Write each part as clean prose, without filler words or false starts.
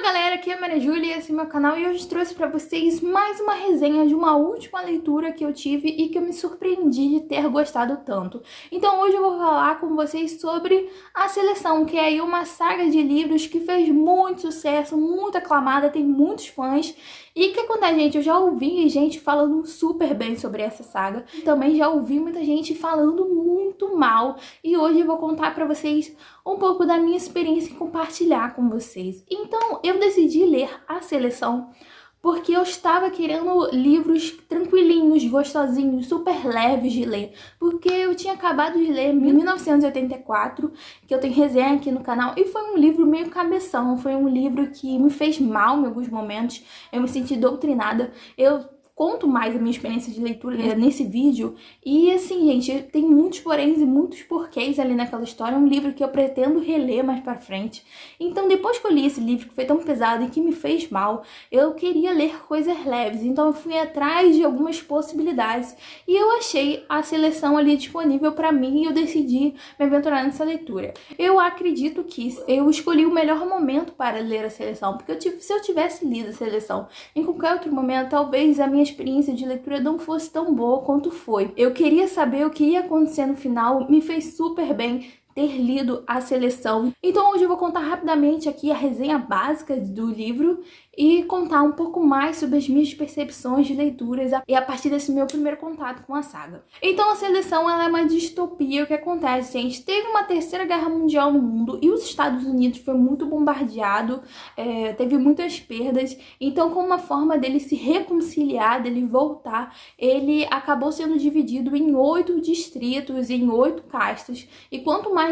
galera, aqui é a Maria Júlia, esse é meu canal e hoje trouxe pra vocês mais uma resenha de uma última leitura que eu tive e que eu me surpreendi de ter gostado tanto. Então hoje eu vou falar com vocês sobre A Seleção, que é aí uma saga de livros que fez muito sucesso, muito aclamada, tem muitos fãs. E o que acontece, gente? Eu já ouvi gente falando super bem sobre essa saga. Também já ouvi muita gente falando muito mal. E hoje eu vou contar pra vocês um pouco da minha experiência e compartilhar com vocês. Então, eu decidi ler A Seleção porque eu estava querendo livros tranquilinhos, gostosinhos, super leves de ler. Porque eu tinha acabado de ler 1984, que eu tenho resenha aqui no canal, e foi um livro meio cabeção, foi um livro que me fez mal em alguns momentos, eu me senti doutrinada. Eu conto mais a minha experiência de leitura nesse vídeo. E assim, gente, tem muitos poréns e muitos porquês ali naquela história. É um livro que eu pretendo reler mais pra frente. Então, depois que eu li esse livro, que foi tão pesado e que me fez mal, eu queria ler coisas leves. Então, eu fui atrás de algumas possibilidades. E eu achei A Seleção ali disponível pra mim e eu decidi me aventurar nessa leitura. Eu acredito que eu escolhi o melhor momento para ler A Seleção. Porque se eu tivesse lido A Seleção em qualquer outro momento, talvez a minha experiência de leitura não fosse tão boa quanto foi. Eu queria saber o que ia acontecer no final, me fez super bem ter lido A Seleção. Então hoje eu vou contar rapidamente aqui a resenha básica do livro e contar um pouco mais sobre as minhas percepções de leituras e a partir desse meu primeiro contato com a saga. Então A Seleção, ela é uma distopia. O que acontece, gente? Teve uma terceira guerra mundial no mundo e os Estados Unidos foi muito bombardeado, teve muitas perdas. Então, como uma forma dele se reconciliar, dele voltar, ele acabou sendo dividido em 8 distritos, em 8 castas. E quanto mais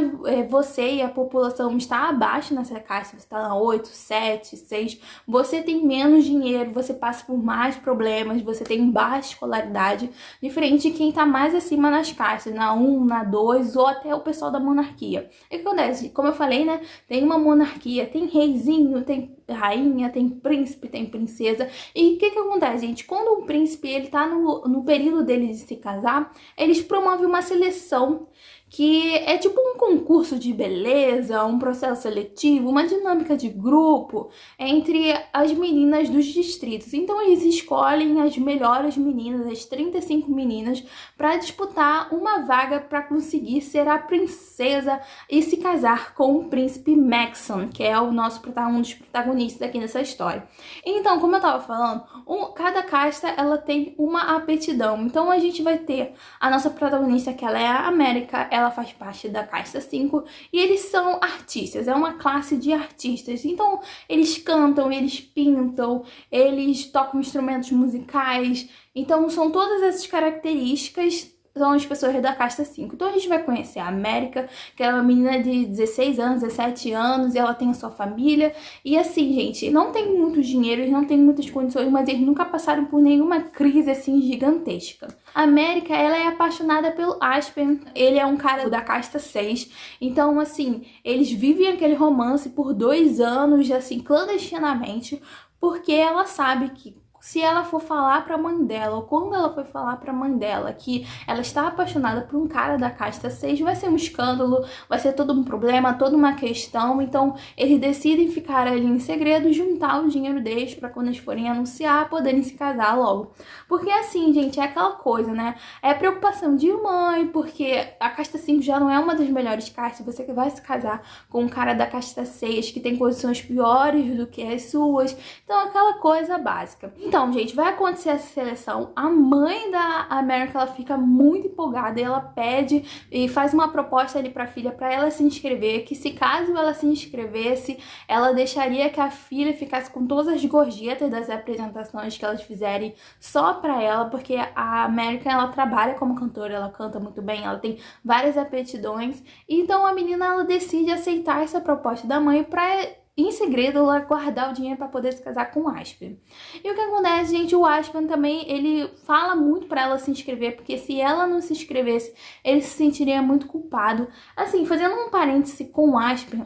você e a população está abaixo nessa casta, você está na 8, 7, 6, você tem menos dinheiro, você passa por mais problemas, você tem baixa escolaridade, diferente de quem está mais acima nas castas, na 1, na 2 ou até o pessoal da monarquia. E o que acontece? Como eu falei, né? Tem uma monarquia, tem reizinho, tem rainha, tem príncipe, tem princesa. E o que acontece, gente? Quando um príncipe ele tá no período dele de se casar, eles promovem uma seleção que é tipo um concurso de beleza, um processo seletivo, uma dinâmica de grupo entre as meninas dos distritos. Então eles escolhem as melhores meninas, as 35 meninas, para disputar uma vaga para conseguir ser a princesa e se casar com o príncipe Maxon, que é um dos protagonistas aqui nessa história. Então, como eu tava falando, cada casta ela tem uma aptidão. Então a gente vai ter a nossa protagonista, que ela é a América, ela faz parte da casta 5 e eles são artistas, é uma classe de artistas. Então eles cantam, eles pintam, eles tocam instrumentos musicais. Então são todas essas características, são as pessoas da casta 5. Então a gente vai conhecer a América, que é uma menina de 16 anos, 17 anos, e ela tem a sua família. E assim, gente, não tem muito dinheiro, eles não têm muitas condições, mas eles nunca passaram por nenhuma crise assim gigantesca. A América, ela é apaixonada pelo Aspen, ele é um cara da casta 6. Então, assim, eles vivem aquele romance por 2 anos, assim, clandestinamente, porque ela sabe que se ela for falar pra mãe dela, ou quando ela for falar pra mãe dela que ela está apaixonada por um cara da casta 6, vai ser um escândalo, vai ser todo um problema, toda uma questão. Então eles decidem ficar ali em segredo, juntar o dinheiro deles pra quando eles forem anunciar, poderem se casar logo. Porque assim, gente, é aquela coisa, né? É preocupação de mãe, porque a casta 5 já não é uma das melhores castas. Você que vai se casar com um cara da casta 6 que tem condições piores do que as suas. Então aquela coisa básica. Então, gente, vai acontecer essa seleção. A mãe da América, ela fica muito empolgada e ela pede e faz uma proposta ali pra filha pra ela se inscrever, que se caso ela se inscrevesse, ela deixaria que a filha ficasse com todas as gorjetas das apresentações que elas fizerem só pra ela, porque a América, ela trabalha como cantora, ela canta muito bem, ela tem várias aptidões. Então a menina, ela decide aceitar essa proposta da mãe pra em segredo ela guardar o dinheiro para poder se casar com o Aspen. E o que acontece, gente, o Aspen também, ele fala muito para ela se inscrever, porque se ela não se inscrevesse, ele se sentiria muito culpado. Assim, fazendo um parêntese com o Aspen,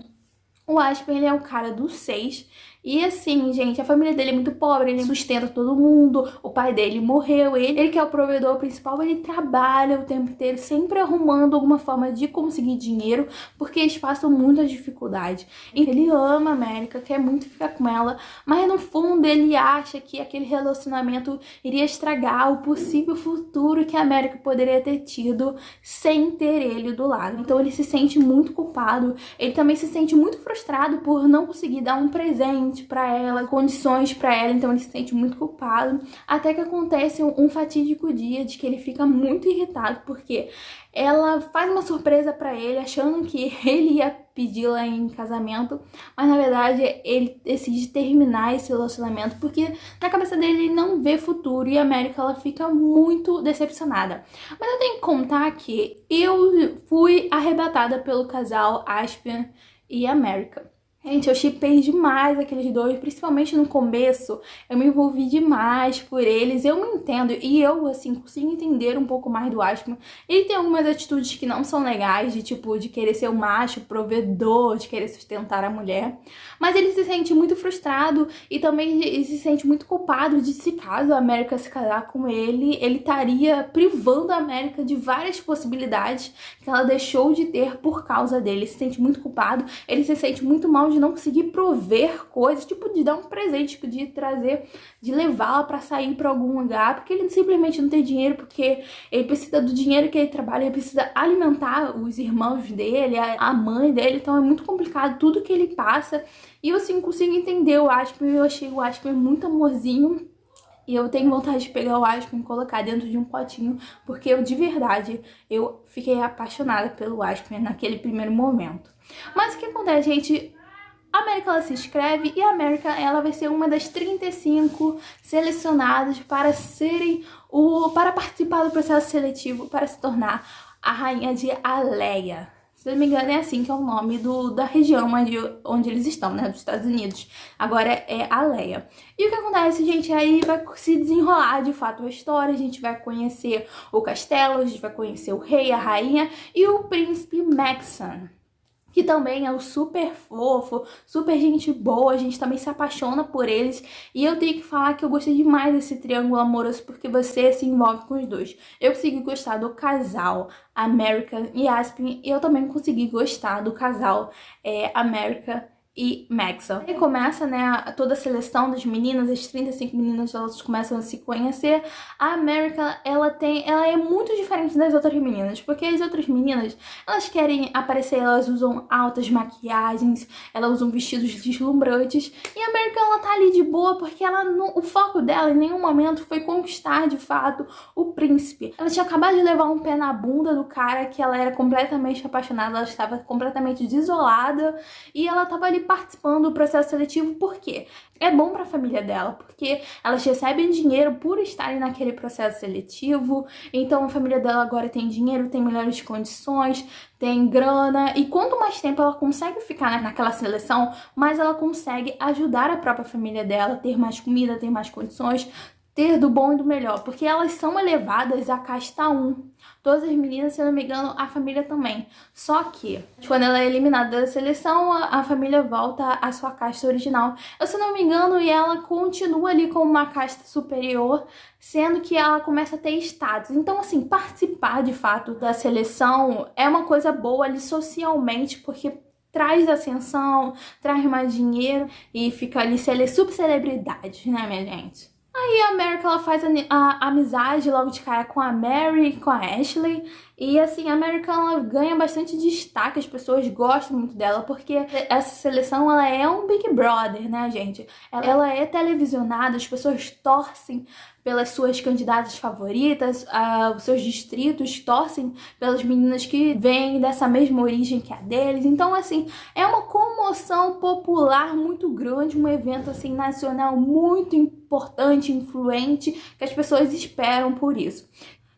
O Aspen, ele é o cara do 6. E assim, gente, a família dele é muito pobre, ele sustenta todo mundo, o pai dele morreu, ele que é o provedor principal, ele trabalha o tempo inteiro, sempre arrumando alguma forma de conseguir dinheiro, porque eles passam muita dificuldade. E ele ama a América, quer muito ficar com ela, mas no fundo ele acha que aquele relacionamento iria estragar o possível futuro que a América poderia ter tido sem ter ele do lado. Então ele se sente muito culpado, ele também se sente muito frustrado por não conseguir dar um presente pra ela, condições pra ela, então ele se sente muito culpado, até que acontece um fatídico dia de que ele fica muito irritado porque ela faz uma surpresa pra ele, achando que ele ia pedi-la em casamento, mas na verdade ele decide terminar esse relacionamento porque na cabeça dele ele não vê futuro e a América ela fica muito decepcionada. Mas eu tenho que contar que eu fui arrebatada pelo casal Aspen e América. Gente, eu shippei demais aqueles dois, principalmente no começo, eu me envolvi demais por eles, eu me entendo, e eu, assim, consigo entender um pouco mais do Aspen. Ele tem algumas atitudes que não são legais, de tipo, de querer ser o macho, provedor, de querer sustentar a mulher, mas ele se sente muito frustrado e também ele se sente muito culpado de se caso a América se casar com ele estaria privando a América de várias possibilidades que ela deixou de ter por causa dele. Ele se sente muito culpado, ele se sente muito mal de não conseguir prover coisas, tipo de dar um presente, tipo de trazer, de levá-la pra sair pra algum lugar, porque ele simplesmente não tem dinheiro, porque ele precisa do dinheiro que ele trabalha, ele precisa alimentar os irmãos dele, a mãe dele, então é muito complicado tudo que ele passa. E eu assim consigo entender o Aspen, eu achei o Aspen muito amorzinho. E eu tenho vontade de pegar o Aspen e colocar dentro de um potinho, porque eu, de verdade, eu fiquei apaixonada pelo Aspen naquele primeiro momento. Mas o que acontece, gente? A América ela se inscreve e a América ela vai ser uma das 35 selecionadas para para participar do processo seletivo para se tornar a rainha de Aleia. Se eu não me engano é assim que é o nome da região onde eles estão, né, dos Estados Unidos. Agora é Aleia. E o que acontece, gente, aí vai se desenrolar de fato a história, a gente vai conhecer o castelo, a gente vai conhecer o rei, a rainha e o príncipe Maxon, que também é o super fofo, super gente boa, a gente também se apaixona por eles. E eu tenho que falar que eu gostei demais desse triângulo amoroso, porque você se envolve com os dois. Eu consegui gostar do casal América e Aspen, e eu também consegui gostar do casal América e Maxon. E começa, né, toda a seleção das meninas, as 35 meninas, elas começam a se conhecer. A América, ela é muito diferente das outras meninas, porque as outras meninas, elas querem aparecer, elas usam altas maquiagens, elas usam vestidos deslumbrantes, e a América, ela tá ali de boa, porque o foco dela em nenhum momento foi conquistar, de fato, o príncipe. Ela tinha acabado de levar um pé na bunda do cara que ela era completamente apaixonada, ela estava completamente desolada, e ela tava ali participando do processo seletivo. Por quê? É bom para a família dela, porque elas recebem dinheiro por estarem naquele processo seletivo, então a família dela agora tem dinheiro, tem melhores condições, tem grana, e quanto mais tempo ela consegue ficar naquela seleção, mais ela consegue ajudar a própria família dela, ter mais comida, ter mais condições, ter do bom e do melhor, porque elas são elevadas à casta 1. Todas as meninas, se eu não me engano, a família também. Só que, quando ela é eliminada da seleção, a família volta à sua casta original. Eu, se eu não me engano, e ela continua ali com uma casta superior, sendo que ela começa a ter status. Então, assim, participar de fato da seleção é uma coisa boa ali socialmente, porque traz ascensão, traz mais dinheiro e fica ali subcelebridade, né, minha gente? Aí a América, ela faz a amizade logo de cara com a Mary e com a Ashley. E assim, a América, ela ganha bastante destaque, as pessoas gostam muito dela, porque essa seleção, ela é um Big Brother, né, gente? Ela é televisionada, as pessoas torcem pelas suas candidatas favoritas, os seus distritos torcem pelas meninas que vêm dessa mesma origem que a deles. Então, assim, é uma comoção popular muito grande, um evento, assim, nacional muito importante, influente, que as pessoas esperam por isso.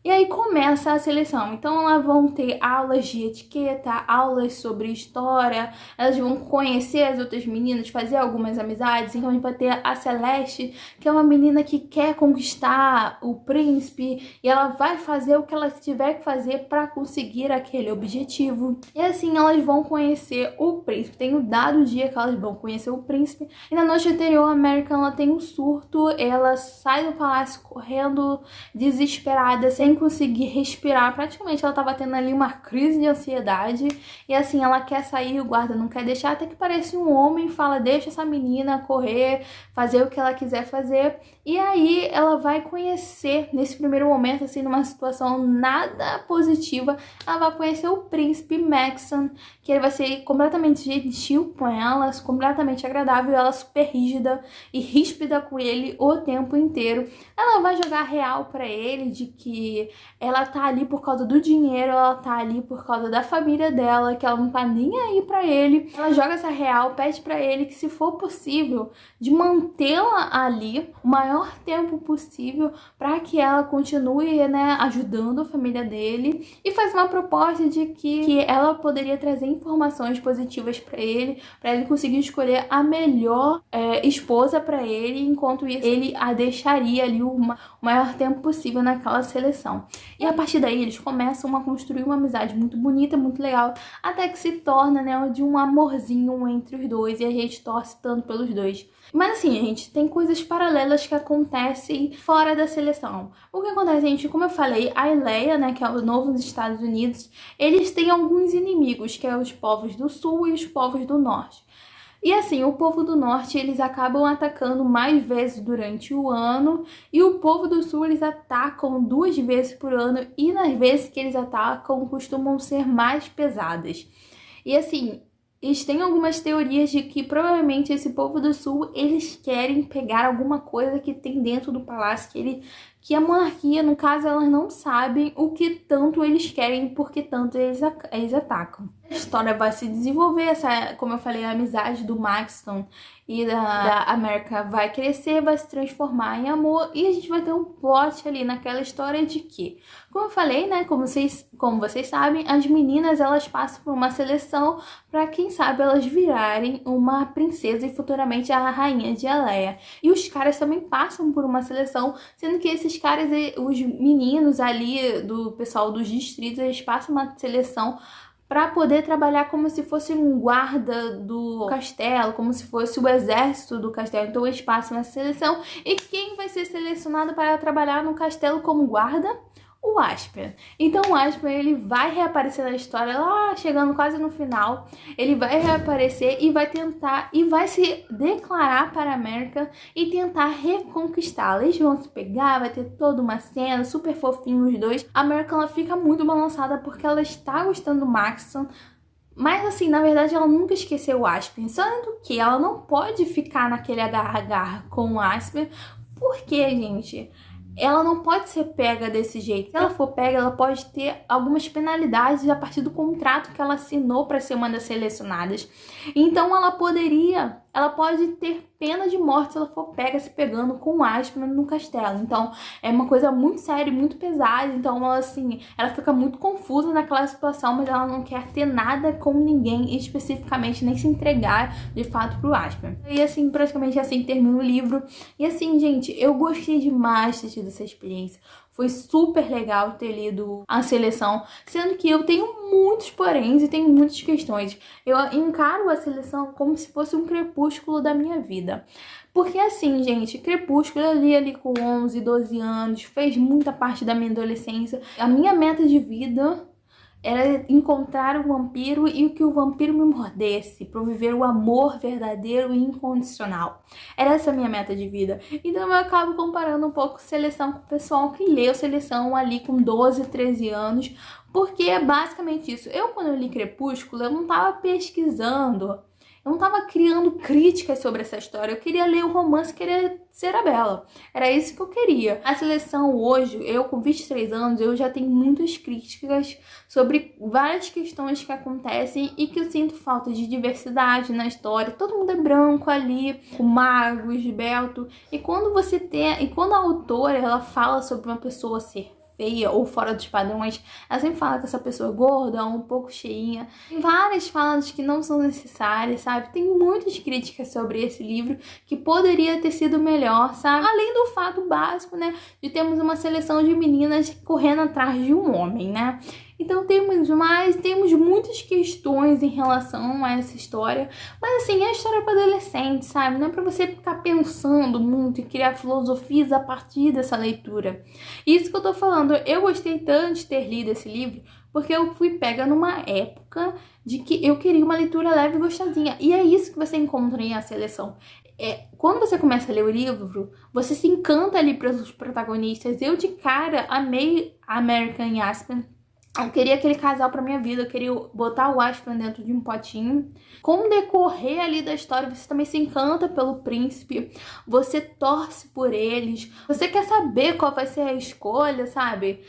E aí começa a seleção. Então elas vão ter aulas de etiqueta, aulas sobre história, elas vão conhecer as outras meninas, fazer algumas amizades. Então a gente vai ter a Celeste, que é uma menina que quer conquistar o príncipe, e ela vai fazer o que ela tiver que fazer para conseguir aquele objetivo. E assim elas vão conhecer o príncipe. Tem o dado dia que elas vão conhecer o príncipe. E na noite anterior, a American ela tem um surto, ela sai do palácio correndo, desesperada, sem conseguir respirar. Praticamente ela tava tendo ali uma crise de ansiedade. E assim, ela quer sair, o guarda não quer deixar, até que parece um homem e fala: deixa essa menina correr, fazer o que ela quiser fazer. E aí ela vai conhecer, nesse primeiro momento, assim, numa situação nada positiva, ela vai conhecer o príncipe Maxon, que ele vai ser completamente gentil com elas, completamente agradável, ela super rígida e ríspida com ele o tempo inteiro. Ela vai jogar real pra ele de que ela tá ali por causa do dinheiro, ela tá ali por causa da família dela, que ela não tá nem aí pra ele. Ela joga essa real, pede pra ele que, se for possível, de mantê-la ali o maior tempo possível para que ela continue, né, ajudando a família dele, e faz uma proposta de que ela poderia trazer informações positivas para ele conseguir escolher a melhor esposa para ele, enquanto isso ele a deixaria ali o maior tempo possível naquela seleção. E a partir daí eles começam a construir uma amizade muito bonita, muito legal, até que se torna, né, de um amorzinho entre os dois, e a gente torce tanto pelos dois. Mas assim, gente, tem coisas paralelas que acontecem fora da seleção. O que acontece, gente, como eu falei, a Ileia, né, que é o novo dos Estados Unidos, eles têm alguns inimigos, que é os povos do sul e os povos do norte. E assim, o povo do norte, eles acabam atacando mais vezes durante o ano, e o povo do sul, eles atacam 2 vezes por ano, e nas vezes que eles atacam costumam ser mais pesadas. E assim, eles têm algumas teorias de que provavelmente esse povo do sul, eles querem pegar alguma coisa que tem dentro do palácio, que a monarquia, no caso, elas não sabem o que tanto eles querem, porque tanto eles atacam. A história vai se desenvolver, como eu falei, a amizade do Maxton e da America vai crescer, vai se transformar em amor, e a gente vai ter um plot ali naquela história de que, como eu falei, né, como vocês sabem, as meninas, elas passam por uma seleção para, quem sabe, elas virarem uma princesa e futuramente a rainha de Aleia. E os caras também passam por uma seleção, sendo que esses caras, os meninos ali do pessoal dos distritos, eles passam uma seleção para poder trabalhar como se fosse um guarda do castelo, como se fosse o exército do castelo. Então eles passam essa seleção, e quem vai ser selecionado para trabalhar no castelo como guarda? O Aspen. Então o Aspen, ele vai reaparecer na história lá, chegando quase no final. Ele vai reaparecer e vai tentar, e vai se declarar para a America e tentar reconquistá-la. Eles vão se pegar, vai ter toda uma cena super fofinho os dois. A America, ela fica muito balançada porque ela está gostando do Maxon, mas assim, na verdade ela nunca esqueceu o Aspen, sendo que ela não pode ficar naquele agarra-agarra com o Aspen, porque, gente, ela não pode ser pega desse jeito. Se ela for pega, ela pode ter algumas penalidades a partir do contrato que ela assinou para ser uma das selecionadas. Então ela pode ter pena de morte se ela for pega se pegando com o Aspen no castelo. Então é uma coisa muito séria e muito pesada. Então ela fica muito confusa naquela situação, mas ela não quer ter nada com ninguém especificamente, nem se entregar de fato pro Aspen. E assim, praticamente assim termina o livro. E assim, gente, eu gostei demais de ter tido essa experiência. Foi super legal ter lido a seleção, sendo que eu tenho muitos poréns e tenho muitas questões. Eu encaro a seleção como se fosse um crepúsculo da minha vida. Porque assim, gente, Crepúsculo eu li ali com 11, 12 anos, fez muita parte da minha adolescência. A minha meta de vida era encontrar o vampiro e que o vampiro me mordesse, para eu viver o amor verdadeiro e incondicional. Era essa a minha meta de vida. Então eu acabo comparando um pouco Seleção com o pessoal que leu Seleção ali com 12, 13 anos, porque é basicamente isso. Quando eu li Crepúsculo, eu não tava pesquisando, eu não tava criando críticas sobre essa história. Eu queria ler o romance, queria ser a Bella. Era isso que eu queria. A Seleção hoje, eu com 23 anos, eu já tenho muitas críticas sobre várias questões que acontecem e que eu sinto falta de diversidade na história. Todo mundo é branco ali, com magos, esbelto. E quando a autora, ela fala sobre uma pessoa ser feia ou fora dos padrões. Ela sempre fala que essa pessoa é gorda, um pouco cheinha. Tem várias falas que não são necessárias, sabe? Tem muitas críticas sobre esse livro que poderia ter sido melhor, sabe? Além do fato básico, né, de termos uma seleção de meninas correndo atrás de um homem, né? Então temos muitas questões em relação a essa história, mas assim, é história para adolescente, sabe? Não é para você ficar pensando muito e criar filosofias a partir dessa leitura. Isso que eu tô falando, eu gostei tanto de ter lido esse livro, porque eu fui pega numa época de que eu queria uma leitura leve e gostosinha, e é isso que você encontra em A Seleção. Quando você começa a ler o livro, você se encanta ali pelos protagonistas. Eu de cara amei a American e Aspen. Eu queria aquele casal pra minha vida, eu queria botar o Aspen dentro de um potinho. Com o decorrer ali da história, você também se encanta pelo príncipe, você torce por eles, você quer saber qual vai ser a escolha, sabe?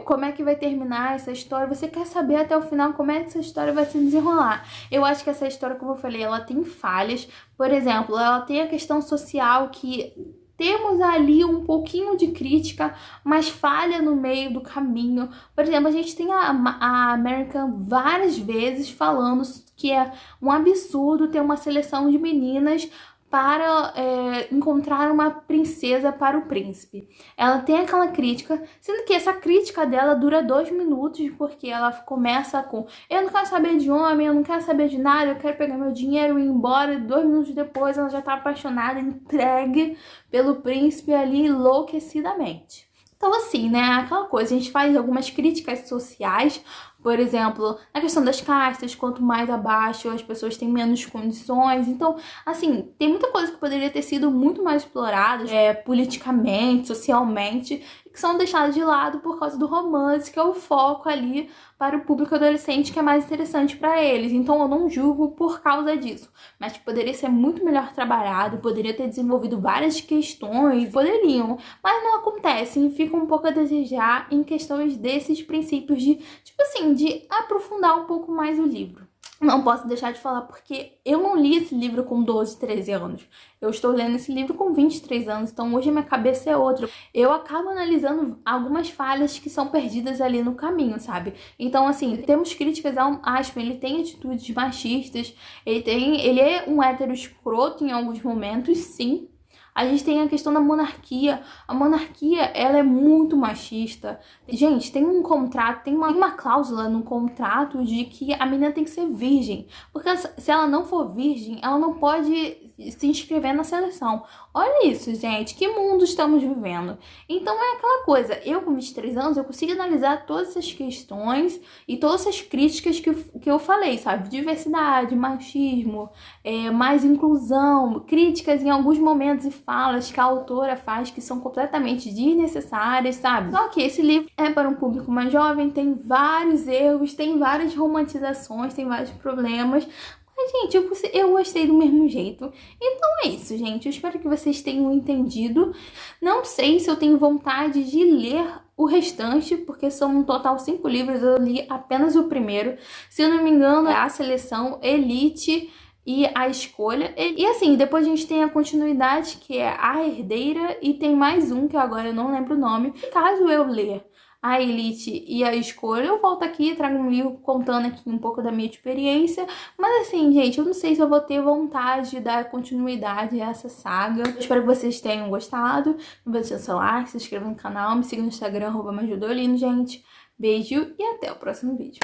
Como é que vai terminar essa história, você quer saber até o final como é que essa história vai se desenrolar. Eu acho que essa história, como eu falei, ela tem falhas. Por exemplo, ela tem a questão social que... temos ali um pouquinho de crítica, mas falha no meio do caminho. Por exemplo, a gente tem a American várias vezes falando que é um absurdo ter uma seleção de meninas para encontrar uma princesa para o príncipe. Ela tem aquela crítica, sendo que essa crítica dela dura 2 minutos, porque ela começa com: eu não quero saber de homem, eu não quero saber de nada, eu quero pegar meu dinheiro e ir embora. E 2 minutos depois ela já tá apaixonada, entregue pelo príncipe ali enlouquecidamente. Então assim, né, aquela coisa, a gente faz algumas críticas sociais, por exemplo, na questão das castas, quanto mais abaixo as pessoas têm menos condições. Então, assim, tem muita coisa que poderia ter sido muito mais explorada, politicamente, socialmente, que são deixadas de lado por causa do romance, que é o foco ali para o público adolescente, que é mais interessante para eles. Então eu não julgo por causa disso, mas que poderia ser muito melhor trabalhado, poderia ter desenvolvido várias questões, poderiam, mas não acontecem e fica um pouco a desejar em questões desses princípios de, tipo assim, de aprofundar um pouco mais o livro. Não posso deixar de falar porque eu não li esse livro com 12, 13 anos. Eu estou lendo esse livro com 23 anos, então hoje a minha cabeça é outra. Eu acabo analisando algumas falhas que são perdidas ali no caminho, sabe? Então, assim, temos críticas ao Aspen, ele tem atitudes machistas, ele é um hétero escroto em alguns momentos, sim. A gente tem a questão da monarquia. A monarquia, ela é muito machista. Gente, tem um contrato, tem uma cláusula no contrato de que a menina tem que ser virgem. Porque se ela não for virgem, ela não pode se inscrever na seleção. Olha isso, gente. Que mundo estamos vivendo? Então é aquela coisa. Eu, com 23 anos, eu consigo analisar todas essas questões e todas essas críticas que eu falei, sabe? Diversidade, machismo, mais inclusão, críticas em alguns momentos e falas que a autora faz que são completamente desnecessárias, sabe? Só que esse livro é para um público mais jovem, tem vários erros, tem várias romantizações, tem vários problemas. Mas, gente, eu gostei do mesmo jeito. Então é isso, gente. Eu espero que vocês tenham entendido. Não sei se eu tenho vontade de ler o restante, porque são um total 5 livros. Eu li apenas o primeiro. Se eu não me engano, é A Seleção, Elite e A Escolha. E assim, depois a gente tem a continuidade, que é A Herdeira, e tem mais um, que agora eu não lembro o nome. Caso eu ler A Elite e A Escolha, eu volto aqui e trago um livro contando aqui um pouco da minha experiência. Mas assim, gente, eu não sei se eu vou ter vontade de dar continuidade a essa saga. Eu espero que vocês tenham gostado. Não deixe seu like, se inscreva no canal, me siga no Instagram, @majudolino, gente. Beijo e até o próximo vídeo.